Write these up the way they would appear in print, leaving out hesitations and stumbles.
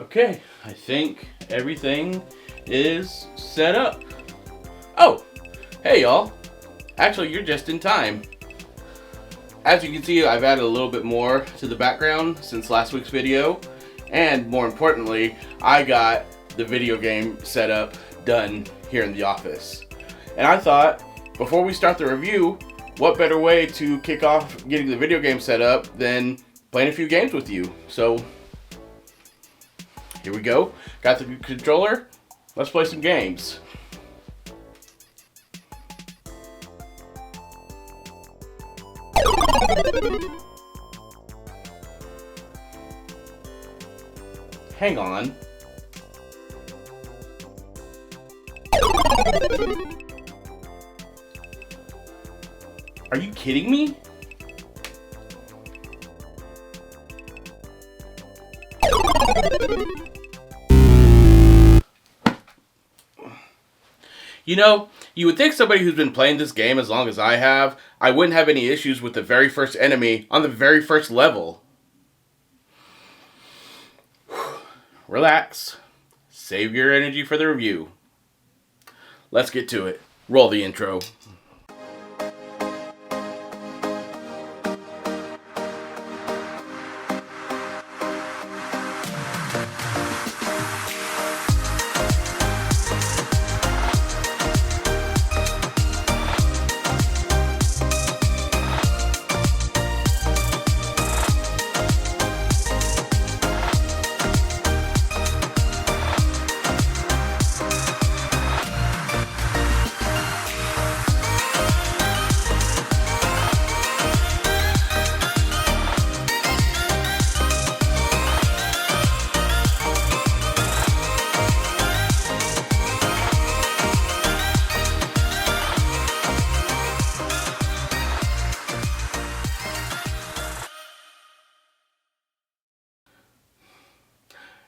Okay, I think everything is set up. Oh, hey y'all. Actually, you're just in time. As you can see, I've added a little bit more to the background since last week's video. And more importantly, I got the video game setup done here in the office. And I thought, before we start the review, what better way to kick off getting the video game set up than playing a few games with you. So, here we go. Got the controller. Let's play some games. Hang on. Are you kidding me? You know, you would think somebody who's been playing this game as long as I wouldn't have any issues with the very first enemy on the very first level. Relax. Save your energy for the review. Let's get to it. Roll the intro.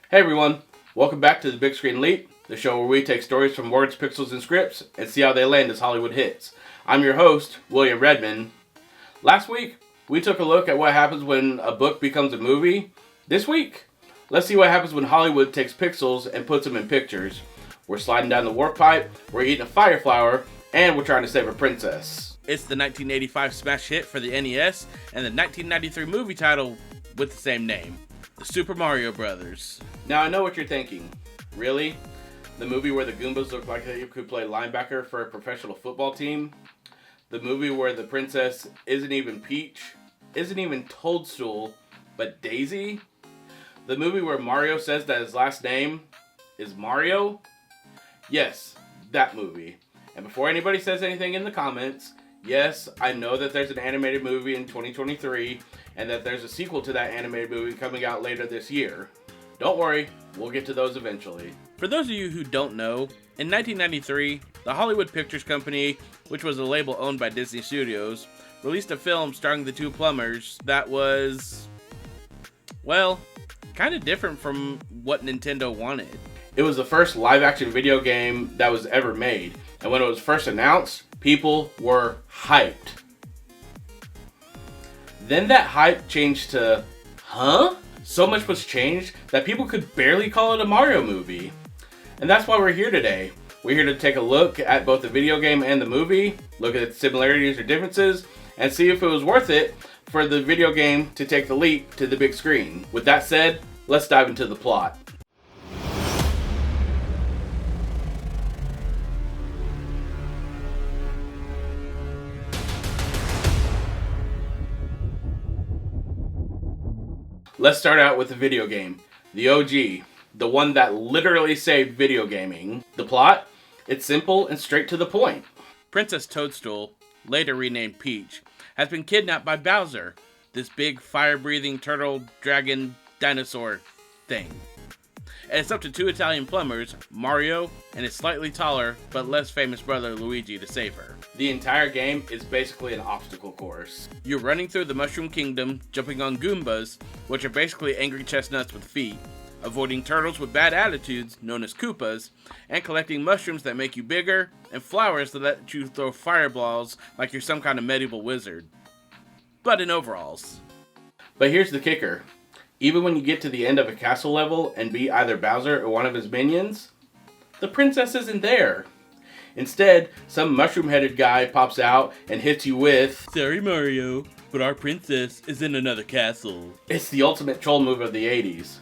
Hey everyone, welcome back to the Big Screen Leap, the show where we take stories from words, pixels, and scripts and see how they land as Hollywood hits. I'm your host, William Redman. Last week, we took a look at what happens when a book becomes a movie. This week, let's see what happens when Hollywood takes pixels and puts them in pictures. We're sliding down the warp pipe, we're eating a fire flower, and we're trying to save a princess. It's the 1985 smash hit for the NES and the 1993 movie title with the same name. The Super Mario Brothers. Now I know what you're thinking. Really? The movie where the Goombas look like they could play linebacker for a professional football team? The movie where the princess isn't even Peach, isn't even Toadstool, but Daisy? The movie where Mario says that his last name is Mario? Yes, that movie. And before anybody says anything in the comments, yes, I know that there's an animated movie in 2023, and that there's a sequel to that animated movie coming out later this year. Don't worry, we'll get to those eventually. For those of you who don't know, in 1993, the Hollywood Pictures Company, which was a label owned by Disney Studios, released a film starring the two plumbers that was, well, kind of different from what Nintendo wanted. It was the first live-action video game that was ever made, and when it was first announced, people were hyped. Then that hype changed to, huh? So much was changed that people could barely call it a Mario movie. And that's why we're here today. We're here to take a look at both the video game and the movie, look at the similarities or differences, and see if it was worth it for the video game to take the leap to the big screen. With that said, let's dive into the plot. Let's start out with the video game. The OG. The one that literally saved video gaming. The plot? It's simple and straight to the point. Princess Toadstool, later renamed Peach, has been kidnapped by Bowser, this big fire-breathing turtle dragon dinosaur thing. And it's up to two Italian plumbers, Mario and his slightly taller but less famous brother Luigi, to save her. The entire game is basically an obstacle course. You're running through the Mushroom Kingdom, jumping on Goombas, which are basically angry chestnuts with feet, avoiding turtles with bad attitudes, known as Koopas, and collecting mushrooms that make you bigger, and flowers that let you throw fireballs like you're some kind of medieval wizard. But in overalls. But here's the kicker. Even when you get to the end of a castle level and beat either Bowser or one of his minions, the princess isn't there. Instead, some mushroom-headed guy pops out and hits you with, "Sorry Mario, but our princess is in another castle." It's the ultimate troll move of the 80s.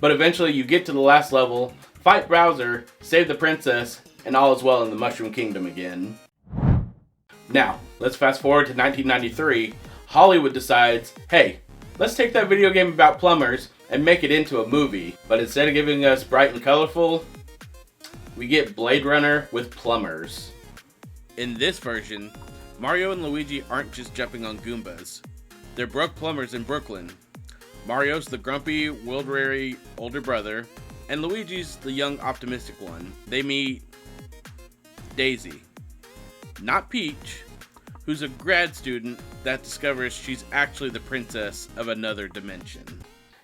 But eventually you get to the last level, fight Bowser, save the princess, and all is well in the Mushroom Kingdom again. Now, let's fast forward to 1993. Hollywood decides, hey, let's take that video game about plumbers and make it into a movie. But instead of giving us bright and colorful, we get Blade Runner with plumbers. In this version, Mario and Luigi aren't just jumping on Goombas. They're broke plumbers in Brooklyn. Mario's the grumpy, world-weary older brother, and Luigi's the young, optimistic one. They meet Daisy, not Peach, who's a grad student that discovers she's actually the princess of another dimension.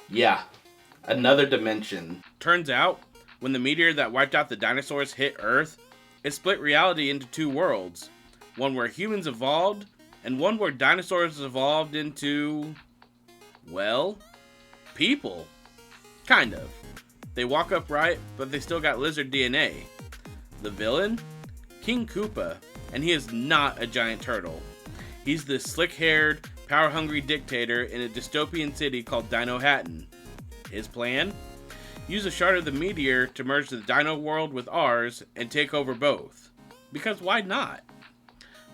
Yeah, another dimension. Turns out, when the meteor that wiped out the dinosaurs hit Earth, it split reality into two worlds. One where humans evolved, and one where dinosaurs evolved into, well, people. Kind of. They walk upright, but they still got lizard DNA. The villain? King Koopa, and he is not a giant turtle. He's this slick-haired, power-hungry dictator in a dystopian city called Dino Hatton. His plan? Use a shard of the meteor to merge the dino world with ours and take over both. Because why not?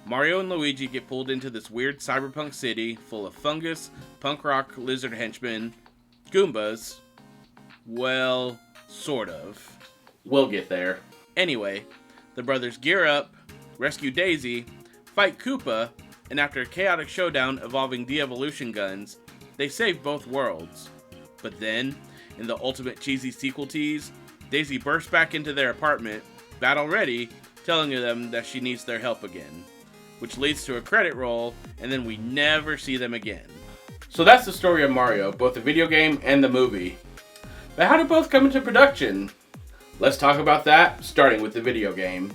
Mario and Luigi get pulled into this weird cyberpunk city full of fungus, punk rock lizard henchmen, Goombas. Well, sort of. We'll get there. Anyway, the brothers gear up, rescue Daisy, fight Koopa, and after a chaotic showdown involving de-evolution guns, they save both worlds. But then, in the ultimate cheesy sequel tease, Daisy bursts back into their apartment, battle ready, telling them that she needs their help again. Which leads to a credit roll, and then we never see them again. So that's the story of Mario, both the video game and the movie. But how did both come into production? Let's talk about that, starting with the video game.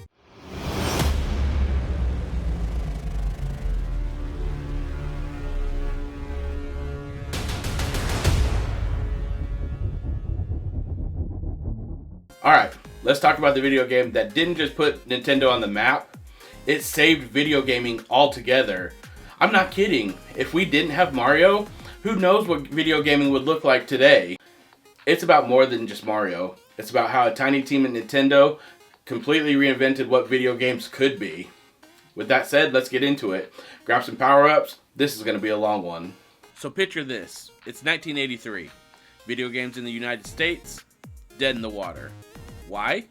Alright, let's talk about the video game that didn't just put Nintendo on the map, it saved video gaming altogether. I'm not kidding. If we didn't have Mario, who knows what video gaming would look like today? It's about more than just Mario. It's about how a tiny team at Nintendo completely reinvented what video games could be. With that said, let's get into it. Grab some power-ups. This is going to be a long one. So picture this. It's 1983. Video games in the United States, dead in the water. Why?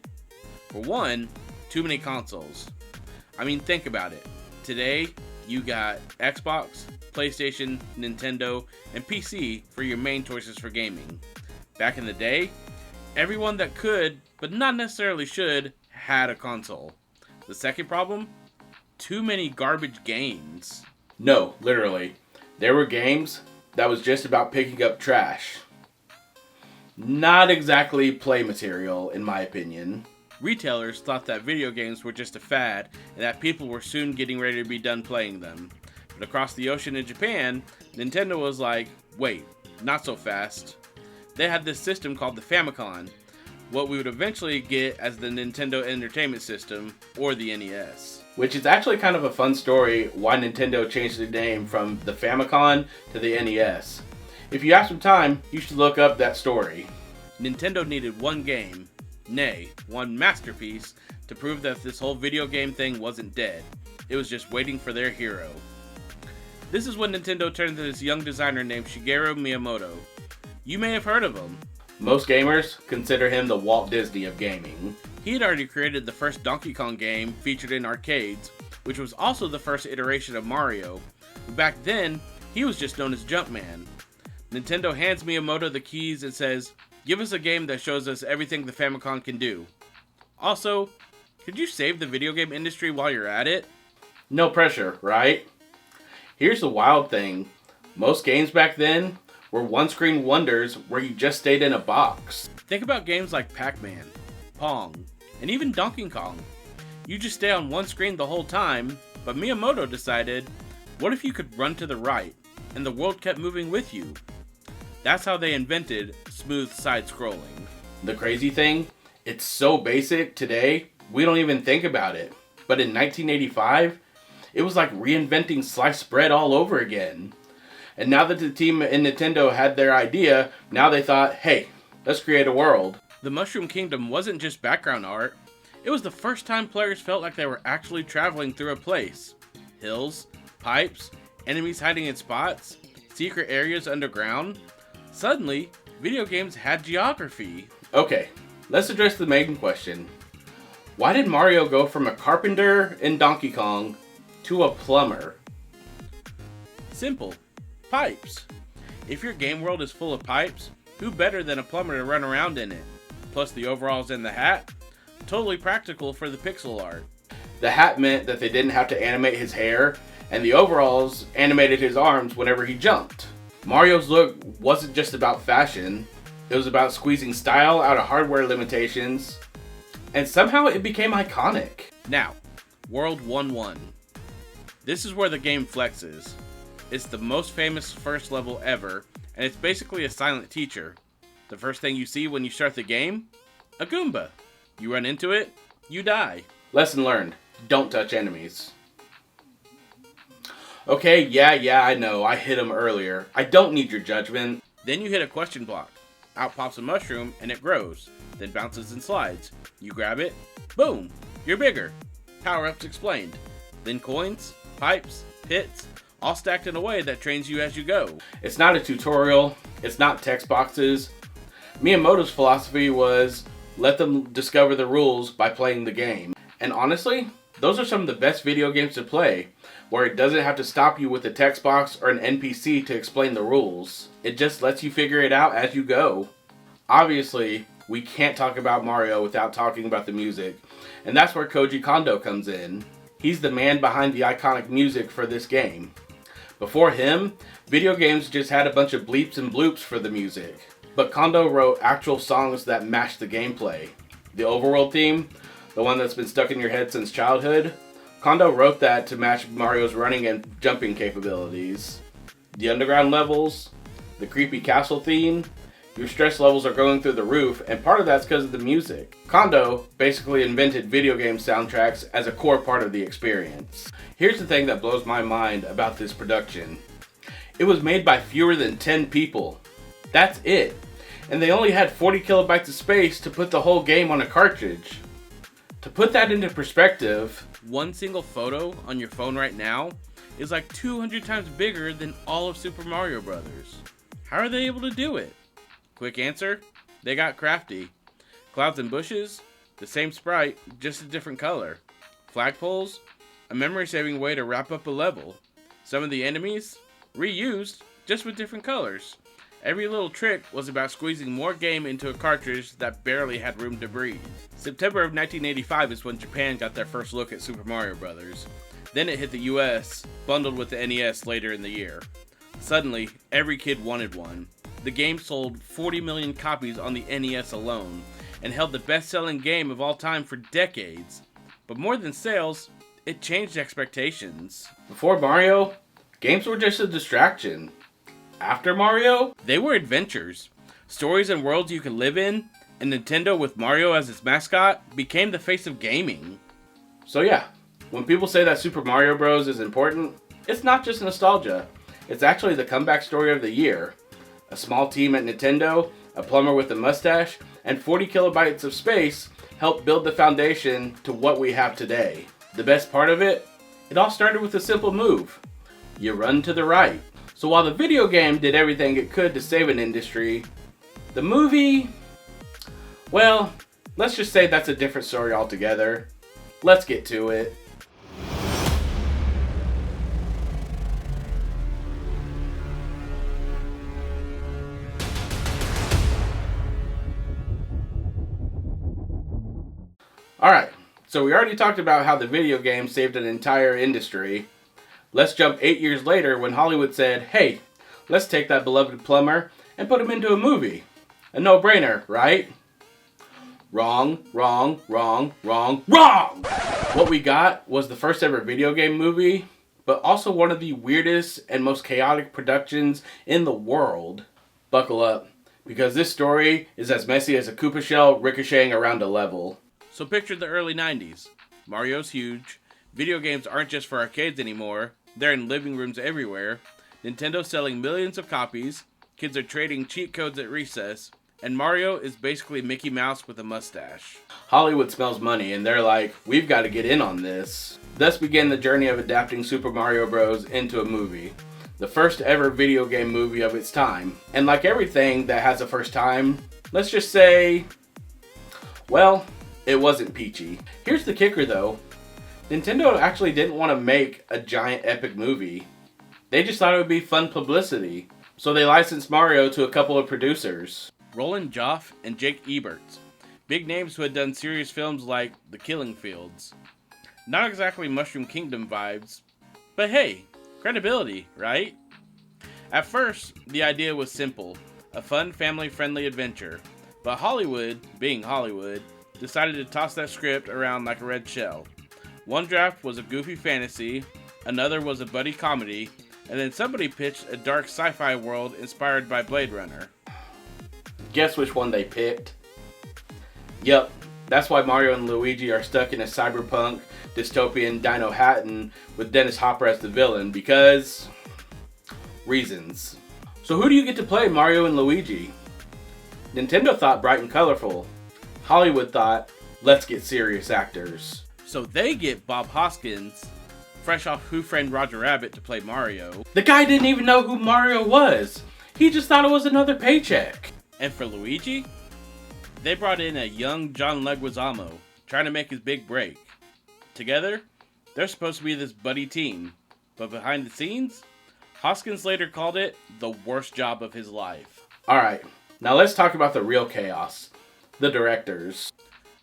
For one, too many consoles. I mean, think about it. Today, you got Xbox, PlayStation, Nintendo, and PC for your main choices for gaming. Back in the day, everyone that could, but not necessarily should, had a console. The second problem? Too many garbage games. No, literally. There were games that was just about picking up trash. Not exactly play material, in my opinion. Retailers thought that video games were just a fad and that people were soon getting ready to be done playing them. But across the ocean in Japan, Nintendo was like, wait, not so fast. They had this system called the Famicom, what we would eventually get as the Nintendo Entertainment System, or the NES. Which is actually kind of a fun story why Nintendo changed the name from the Famicom to the NES. If you have some time, you should look up that story. Nintendo needed one game, nay, one masterpiece, to prove that this whole video game thing wasn't dead. It was just waiting for their hero. This is when Nintendo turned to this young designer named Shigeru Miyamoto. You may have heard of him. Most gamers consider him the Walt Disney of gaming. He had already created the first Donkey Kong game featured in arcades, which was also the first iteration of Mario. Back then, he was just known as Jumpman. Nintendo hands Miyamoto the keys and says, give us a game that shows us everything the Famicom can do. Also, could you save the video game industry while you're at it? No pressure, right? Here's the wild thing. Most games back then were one-screen wonders where you just stayed in a box. Think about games like Pac-Man, Pong, and even Donkey Kong. You just stay on one screen the whole time, but Miyamoto decided, what if you could run to the right, and the world kept moving with you? That's how they invented smooth side-scrolling. The crazy thing, it's so basic today, we don't even think about it. But in 1985, it was like reinventing sliced bread all over again. And now that the team in Nintendo had their idea, now they thought, hey, let's create a world. The Mushroom Kingdom wasn't just background art. It was the first time players felt like they were actually traveling through a place. Hills, pipes, enemies hiding in spots, secret areas underground. Suddenly, video games had geography. Okay, let's address the main question. Why did Mario go from a carpenter in Donkey Kong to a plumber? Simple. Pipes. If your game world is full of pipes, who better than a plumber to run around in it? Plus the overalls and the hat? Totally practical for the pixel art. The hat meant that they didn't have to animate his hair, and the overalls animated his arms whenever he jumped. Mario's look wasn't just about fashion, it was about squeezing style out of hardware limitations, and somehow it became iconic. Now, World 1-1. This is where the game flexes. It's the most famous first level ever, and it's basically a silent teacher. The first thing you see when you start the game? A Goomba. You run into it, you die. Lesson learned. Don't touch enemies. Okay, yeah, I know. I hit him earlier. I don't need your judgment. Then you hit a question block. Out pops a mushroom and it grows, then bounces and slides. You grab it, boom, you're bigger. Power-ups explained. Then coins, pipes, pits, all stacked in a way that trains you as you go. It's not a tutorial, it's not text boxes. Miyamoto's philosophy was, let them discover the rules by playing the game. And honestly, those are some of the best video games to play, where it doesn't have to stop you with a text box or an NPC to explain the rules. It just lets you figure it out as you go. Obviously, we can't talk about Mario without talking about the music, and that's where Koji Kondo comes in. He's the man behind the iconic music for this game. Before him, video games just had a bunch of bleeps and bloops for the music. But Kondo wrote actual songs that matched the gameplay. The overworld theme, the one that's been stuck in your head since childhood, Kondo wrote that to match Mario's running and jumping capabilities. The underground levels, the creepy castle theme, your stress levels are going through the roof, and part of that's because of the music. Kondo basically invented video game soundtracks as a core part of the experience. Here's the thing that blows my mind about this production. It was made by fewer than 10 people. That's it. And they only had 40 kilobytes of space to put the whole game on a cartridge. To put that into perspective, one single photo on your phone right now is like 200 times bigger than all of Super Mario Brothers. How are they able to do it? Quick answer, they got crafty. Clouds and bushes, the same sprite, just a different color. Flagpoles, a memory-saving way to wrap up a level. Some of the enemies, reused, just with different colors. Every little trick was about squeezing more game into a cartridge that barely had room to breathe. September of 1985 is when Japan got their first look at Super Mario Bros. Then it hit the US, bundled with the NES later in the year. Suddenly, every kid wanted one. The game sold 40 million copies on the NES alone, and held the best-selling game of all time for decades. But more than sales, it changed expectations. Before Mario, games were just a distraction. After Mario, they were adventures. Stories and worlds you could live in, and Nintendo with Mario as its mascot became the face of gaming. So yeah, when people say that Super Mario Bros. Is important, it's not just nostalgia. It's actually the comeback story of the year. A small team at Nintendo, a plumber with a mustache, and 40 kilobytes of space helped build the foundation to what we have today. The best part of it? It all started with a simple move. You run to the right. So while the video game did everything it could to save an industry, the movie, well, let's just say that's a different story altogether. Let's get to it. Alright, so we already talked about how the video game saved an entire industry. Let's jump 8 years later when Hollywood said, hey, let's take that beloved plumber and put him into a movie. A no-brainer, right? Wrong. What we got was the first ever video game movie, but also one of the weirdest and most chaotic productions in the world. Buckle up, because this story is as messy as a Koopa shell ricocheting around a level. So picture the early 90s. Mario's huge. Video games aren't just for arcades anymore. They're in living rooms everywhere. Nintendo's selling millions of copies. Kids are trading cheat codes at recess. And Mario is basically Mickey Mouse with a mustache. Hollywood smells money, and they're like, we've got to get in on this. Thus began the journey of adapting Super Mario Bros. Into a movie. The first ever video game movie of its time. And like everything that has a first time, let's just say, well, it wasn't peachy. Here's the kicker though. Nintendo actually didn't want to make a giant epic movie. They just thought it would be fun publicity. So they licensed Mario to a couple of producers. Roland Joff and Jake Eberts. Big names who had done serious films like The Killing Fields. Not exactly Mushroom Kingdom vibes, but hey, credibility, right? At first, the idea was simple. A fun, family-friendly adventure. But Hollywood, being Hollywood, decided to toss that script around like a red shell. One draft was a goofy fantasy, another was a buddy comedy, and then somebody pitched a dark sci-fi world inspired by Blade Runner. Guess which one they picked? Yup, that's why Mario and Luigi are stuck in a cyberpunk, dystopian Dino Hatton with Dennis Hopper as the villain, because reasons. So who do you get to play Mario and Luigi? Nintendo thought bright and colorful. Hollywood thought, let's get serious actors. So they get Bob Hoskins, fresh off Who Framed Roger Rabbit, to play Mario. The guy didn't even know who Mario was. He just thought it was another paycheck. And for Luigi, they brought in a young John Leguizamo, trying to make his big break. Together, they're supposed to be this buddy team. But behind the scenes, Hoskins later called it the worst job of his life. Alright, now let's talk about the real chaos. The directors.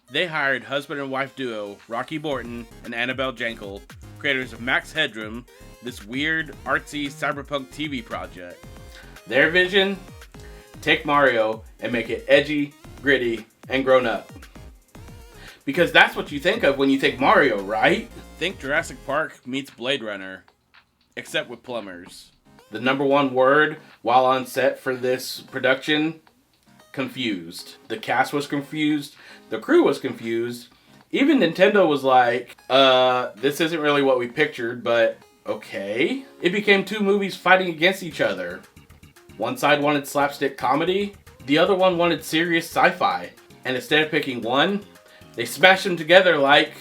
They hired husband and wife duo Rocky Borton and Annabelle Jankel, creators of Max Headroom, this weird, artsy cyberpunk TV project. Their vision? Take Mario and make it edgy, gritty, and grown up. Because that's what you think of when you think Mario, right? Think Jurassic Park meets Blade Runner, except with plumbers. The number one word while on set for this production? Confused. The cast was confused. The crew was confused. Even Nintendo was like, this isn't really what we pictured, but okay. It became two movies fighting against each other. One side wanted slapstick comedy, the other one wanted serious sci-fi. And instead of picking one, they smashed them together like,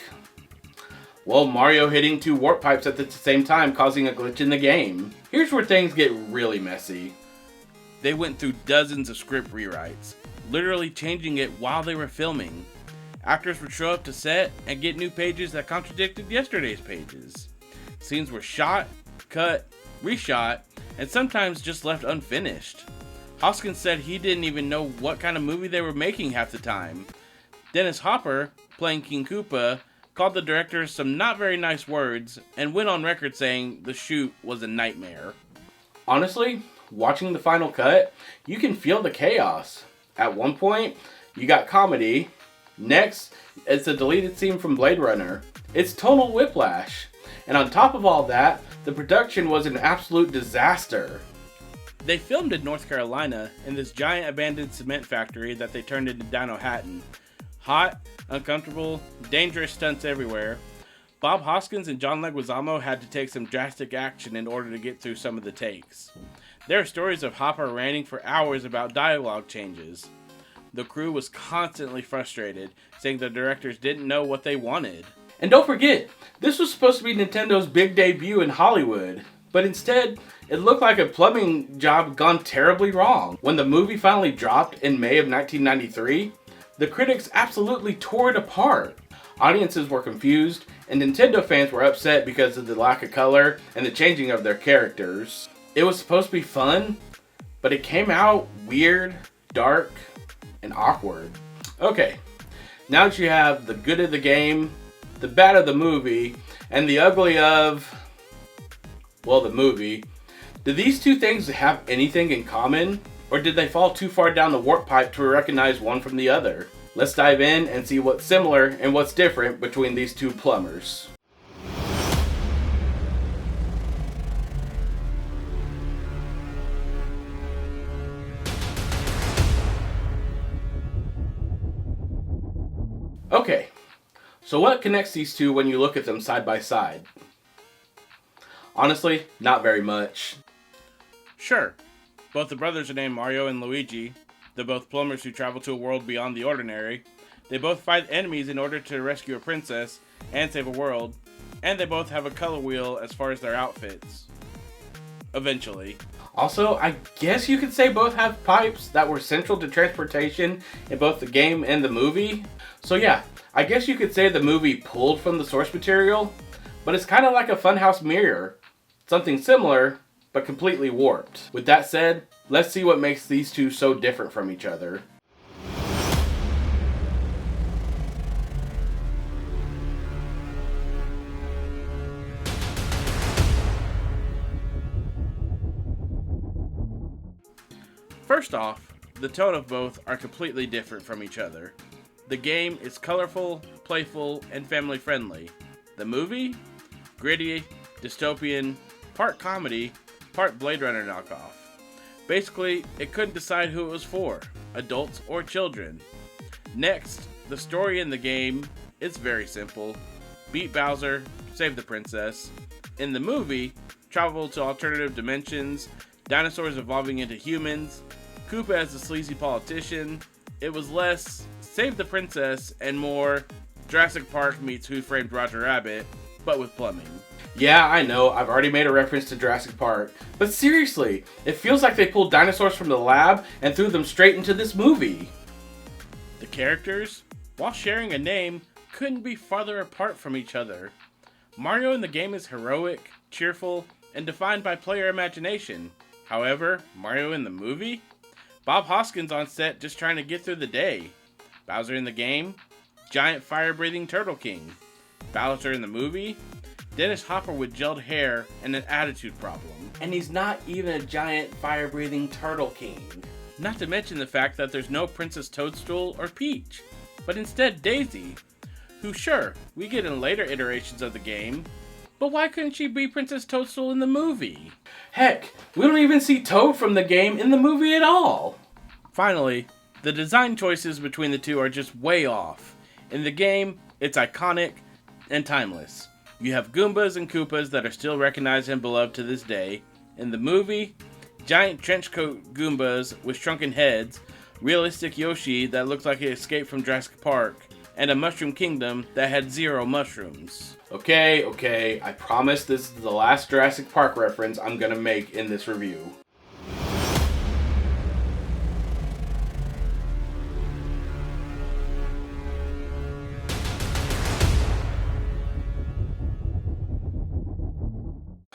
well, Mario hitting two warp pipes at the same time, causing a glitch in the game. Here's where things get really messy. They went through dozens of script rewrites, literally changing it while they were filming. Actors would show up to set and get new pages that contradicted yesterday's pages. Scenes were shot, cut, reshot, and sometimes just left unfinished. Hoskins said he didn't even know what kind of movie they were making half the time. Dennis Hopper, playing King Koopa, called the director some not very nice words and went on record saying the shoot was a nightmare. Honestly, watching the final cut, you can feel the chaos. At one point, you got comedy. Next, it's a deleted scene from Blade Runner. It's total whiplash. And on top of all that, the production was an absolute disaster. They filmed in North Carolina in this giant abandoned cement factory that they turned into Dino Hatton. Hot, uncomfortable, dangerous stunts everywhere. Bob Hoskins and John Leguizamo had to take some drastic action in order to get through some of the takes. There are stories of Hopper ranting for hours about dialogue changes. The crew was constantly frustrated, saying the directors didn't know what they wanted. And don't forget, this was supposed to be Nintendo's big debut in Hollywood. But instead, it looked like a plumbing job gone terribly wrong. When the movie finally dropped in May of 1993, the critics absolutely tore it apart. Audiences were confused, and Nintendo fans were upset because of the lack of color and the changing of their characters. It was supposed to be fun, but it came out weird, dark, and awkward. Okay, now that you have the good of the game, the bad of the movie, and the ugly of, well, the movie, do these two things have anything in common? Or did they fall too far down the warp pipe to recognize one from the other? Let's dive in and see what's similar and what's different between these two plumbers. Okay, so what connects these two when you look at them side by side? Honestly, not very much. Sure, both the brothers are named Mario and Luigi. They're both plumbers who travel to a world beyond the ordinary. They both fight enemies in order to rescue a princess and save a world. And they both have a color wheel as far as their outfits. Eventually. Also, I guess you could say both have pipes that were central to transportation in both the game and the movie. So yeah, I guess you could say the movie pulled from the source material, but it's kind of like a funhouse mirror. Something similar, but completely warped. With that said, let's see what makes these two so different from each other. First off, the tone of both are completely different from each other. The game is colorful, playful, and family friendly. The movie? Gritty, dystopian, part comedy, part Blade Runner knockoff. Basically, it couldn't decide who it was for, adults or children. Next, the story in the game is very simple. Beat Bowser, save the princess. In the movie, travel to alternative dimensions, dinosaurs evolving into humans, Koopa as a sleazy politician. It was less save the princess and more Jurassic Park meets Who Framed Roger Rabbit, but with plumbing. Yeah, I know, I've already made a reference to Jurassic Park, but seriously, it feels like they pulled dinosaurs from the lab and threw them straight into this movie. The characters, while sharing a name, couldn't be farther apart from each other. Mario in the game is heroic, cheerful, and defined by player imagination. However, Mario in the movie? Bob Hoskins on set just trying to get through the day. Bowser in the game? Giant fire-breathing Turtle King. Bowser in the movie? Dennis Hopper with gelled hair and an attitude problem. And he's not even a giant fire-breathing Turtle King. Not to mention the fact that there's no Princess Toadstool or Peach, but instead Daisy, who sure, we get in later iterations of the game, but why couldn't she be Princess Toadstool in the movie? Heck, we don't even see Toad from the game in the movie at all! Finally, the design choices between the two are just way off. In the game, it's iconic and timeless. You have Goombas and Koopas that are still recognized and beloved to this day. In the movie, giant trenchcoat Goombas with shrunken heads, realistic Yoshi that looks like it escaped from Jurassic Park, and a Mushroom Kingdom that had 0 mushrooms. Okay, I promise this is the last Jurassic Park reference I'm gonna make in this review.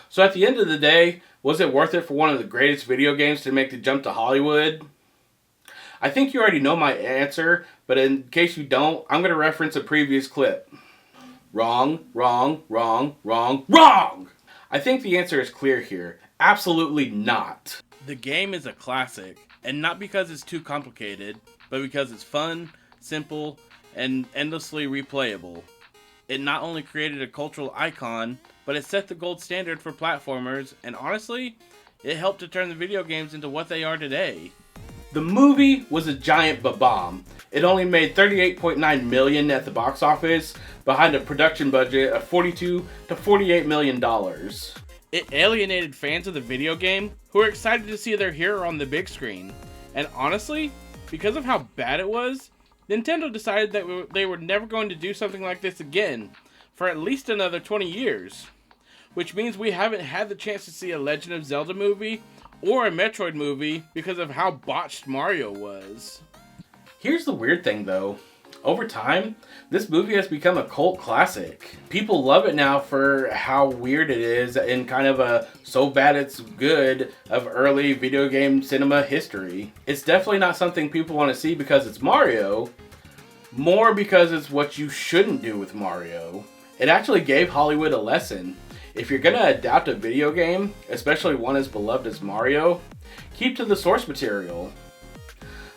So at the end of the day, was it worth it for one of the greatest video games to make the jump to Hollywood? I think you already know my answer, but in case you don't, I'm going to reference a previous clip. Wrong. I think the answer is clear here. Absolutely not. The game is a classic, and not because it's too complicated, but because it's fun, simple, and endlessly replayable. It not only created a cultural icon, but it set the gold standard for platformers, and honestly, it helped to turn the video games into what they are today. The movie was a giant bomb. It only made $38.9 million at the box office, behind a production budget of $42 to $48 million. It alienated fans of the video game who were excited to see their hero on the big screen. And honestly, because of how bad it was, Nintendo decided that they were never going to do something like this again for at least another 20 years. Which means we haven't had the chance to see a Legend of Zelda movie or a Metroid movie because of how botched Mario was. Here's the weird thing though. Over time, this movie has become a cult classic. People love it now for how weird it is in kind of a so bad it's good of early video game cinema history. It's definitely not something people want to see because it's Mario, more because it's what you shouldn't do with Mario. It actually gave Hollywood a lesson. If you're gonna adapt a video game, especially one as beloved as Mario, keep to the source material.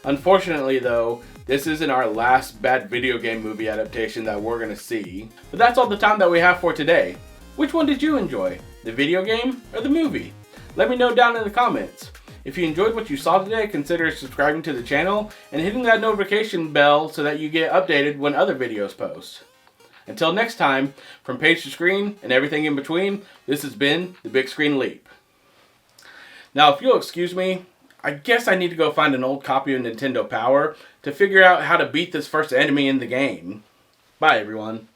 Unfortunately though, this isn't our last bad video game movie adaptation that we're gonna see. But that's all the time that we have for today. Which one did you enjoy? The video game or the movie? Let me know down in the comments. If you enjoyed what you saw today, consider subscribing to the channel and hitting that notification bell so that you get updated when other videos post. Until next time, from page to screen and everything in between, this has been the Big Screen Leap. Now, if you'll excuse me, I guess I need to go find an old copy of Nintendo Power to figure out how to beat this first enemy in the game. Bye, everyone.